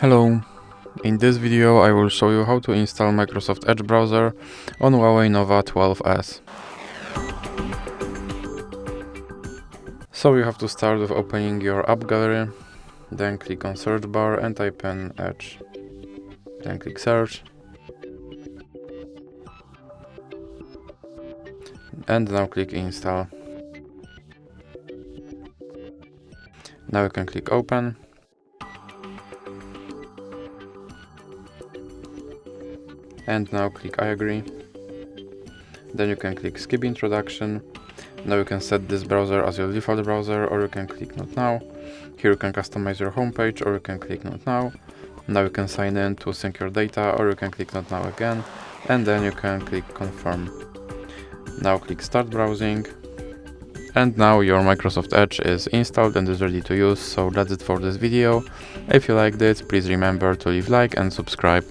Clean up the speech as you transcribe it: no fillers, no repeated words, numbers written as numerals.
Hello, in this video I will show you how to install Microsoft Edge browser on Huawei Nova 12S. So you have to start with opening your app gallery, then click on search bar and type in Edge. Then click search. And now click install. Now you can click open. And now click I agree. Then you can click skip introduction. Now you can set this browser as your default browser, or you can click not now. Here you can customize your homepage, or you can click not now. Now you can sign in to sync your data, or you can click not now again, and then you can click confirm. Now click start browsing. And now your Microsoft Edge is installed and is ready to use. So that's it for this video. If you liked it, please remember to leave like and subscribe.